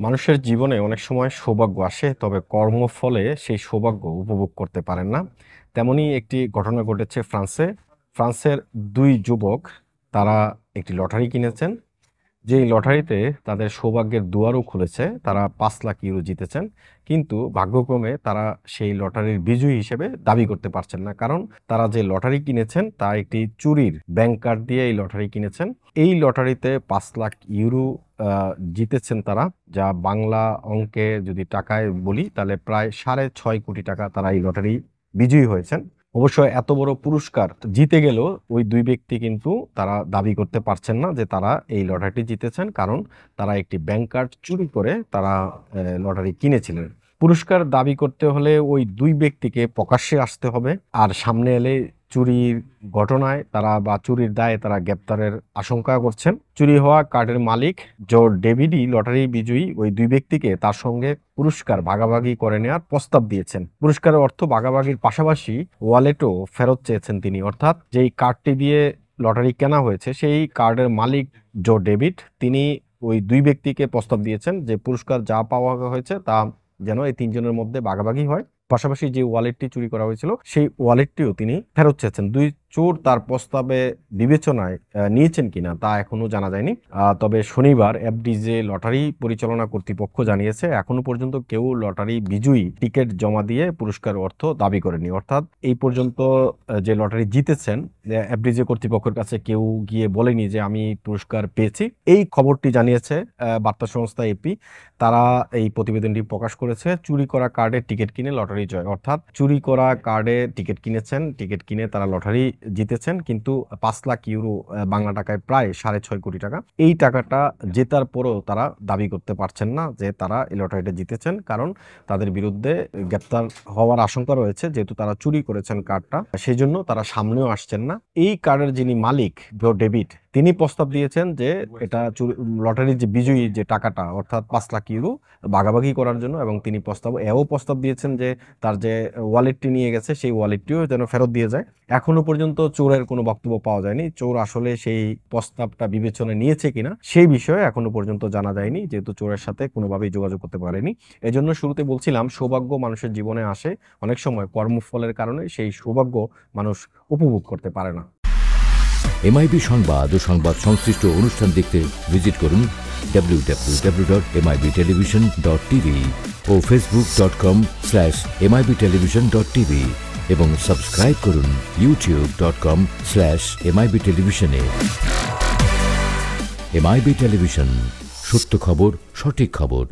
মানুষের জীবনে অনেক সময় সৌভাগ্য আসে, তবে কর্মফলে সেই সৌভাগ্য উপভোগ করতে পারেন না। তেমনই একটি ঘটনা ঘটেছে ফ্রান্সে। ফ্রান্সের ২ যুবক তারা একটি লটারি কিনেছেন। যেই লটারিতে তাদের সৌভাগ্যের দুয়ারও খুলেছে। তারা ৫ লাখ ইউরো জিতেছেন। কিন্তু ভাগ্যক্রমে তারা সেই লটারির বিজয়ী হিসেবে দাবি করতে পারছেন না। কারণ তারা যে লটারি কিনেছেন তা একটি চুরির ব্যাংক কার্ড দিয়ে এই লটারি কিনেছেন। এই লটারিতে ৫ লাখ ইউরো আ জিতেছেন তারা। যা বাংলা অঙ্কে যদি টাকায় বলি তাহলে প্রায় ৬.৫ কোটি টাকা তারা এই লটারি বিজয়ী হয়েছেন। অবশ্য এত বড় পুরস্কার জিতে গেলেও ওই ২ ব্যক্তি কিন্তু তারা দাবি করতে পারছেন না যে তারা এই লটারিটি জিতেছেন। কারণ তারা একটি ব্যাংক কার্ড চুরি করে তারা লটারি কিনেছিলেন। পুরস্কার দাবি করতে হলে ওই ২ ব্যক্তিকে প্রকাশ্যে আসতে হবে। আর সামনে এলে চুরির ঘটনায় তারা বা চুরির দায়ে তারা গ্রেপ্তারের আশঙ্কা করছেন। চুরি হওয়া কার্ডের মালিক ডেভিডই লটারি বিজয়ী ওই ২ ব্যক্তিকে তার সঙ্গে পুরস্কার ভাগাভাগি করে নেওয়ার প্রস্তাব দিয়েছেন। পুরস্কারের অর্থ ভাগাভাগির পাশাপাশি ওয়ালেটও ফেরত চেয়েছেন তিনি। অর্থাৎ যেই কার্ডটি দিয়ে লটারি কেনা হয়েছে সেই কার্ডের মালিক ডেভিড তিনি ওই ২ ব্যক্তিকে প্রস্তাব দিয়েছেন যে পুরস্কার যা পাওয়া হয়েছে তা যেন এই ৩ জনের মধ্যে ভাগাভাগি হয়। পাশাপাশি যে ওয়ালেটটি চুরি করা হয়েছিল সেই ওয়ালেটটিও তিনি ফেরত চেয়েছেন। ২ চোর তার প্রস্তাবে বিবেচনায় নিয়েছেন কিনা তা এখনো জানা যায়নি। তবে শনিবার এফডিজে লটারি পরিচালনা কর্তৃপক্ষ জানিয়েছে এখনো পর্যন্ত কেউ লটারি বিজয়ী টিকিট জমা দিয়ে পুরস্কার অর্থ দাবি করেনি। অর্থাৎ এই পর্যন্ত যে লটারি জিতেছেন এফডিজে কর্তৃপক্ষের কাছে কেউ গিয়ে বলেনি যে আমি পুরস্কার পেয়েছি। এই খবরটি জানিয়েছে বার্তা সংস্থা এপি। তারা এই প্রতিবেদনটি প্রকাশ করেছে। চুরি করা কার্ডে টিকিট কিনে লটারি জয়। অর্থাৎ চুরি করা কার্ডে টিকিট কিনেছেন, টিকিট কিনে তারা লটারি জিতেছেন। কিন্তু ৫ লাখ ইউরো বাংলা টাকায় প্রায় ৬.৫ কোটি টাকা। এই টাকাটা জেতার পরও তারা দাবি করতে পারছেন না যে তারা এই লটারিটা জিতেছেন। কারণ তাদের বিরুদ্ধে গ্রেপ্তার হওয়ার আশঙ্কা রয়েছে, যেহেতু তারা চুরি করেছেন কার্ডটা। সেজন্য তারা সামনেও আসছেন না। এই কার্ডের যিনি মালিক ডেভিড তিনি প্রস্তাব দিয়েছেন যে এটা লটারির যে বিজয়ী যে টাকাটা অর্থাৎ ৫ লাখ ইউরো ভাগাভাগি করার জন্য, এবং তিনি প্রস্তাব দিয়েছেন যে তার যে ওয়ালেটটি নিয়ে গেছে সেই ওয়ালেটটিও যেন ফেরত দিয়ে যায়। এখনো পর্যন্ত চোরের কোনো বক্তব্য পাওয়া যায়নি। চোর আসলে সেই প্রস্তাবটা বিবেচনায় নিয়েছে কিনা সেই বিষয়ে এখনো পর্যন্ত জানা যায়নি, যেহেতু চোরের সাথে কোনোভাবেই যোগাযোগ করতে পারেনি। এজন্য শুরুতে বলছিলাম সৌভাগ্য মানুষের জীবনে আসে, অনেক সময় কর্মফলের কারণে সেই সৌভাগ্য মানুষ উপভোগ করতে পারে না। এমআইবি সংবাদ ও সংবাদ সংশ্লিষ্ট অনুষ্ঠান দেখতে ভিজিট করুন www.mibtelevision.tv ও facebook.com/mibtelevision.tv এবং সাবস্ক্রাইব করুন youtube.com/mibtelevision এ। এমআইবি টেলিভিশন, সত্য খবর, সঠিক খবর।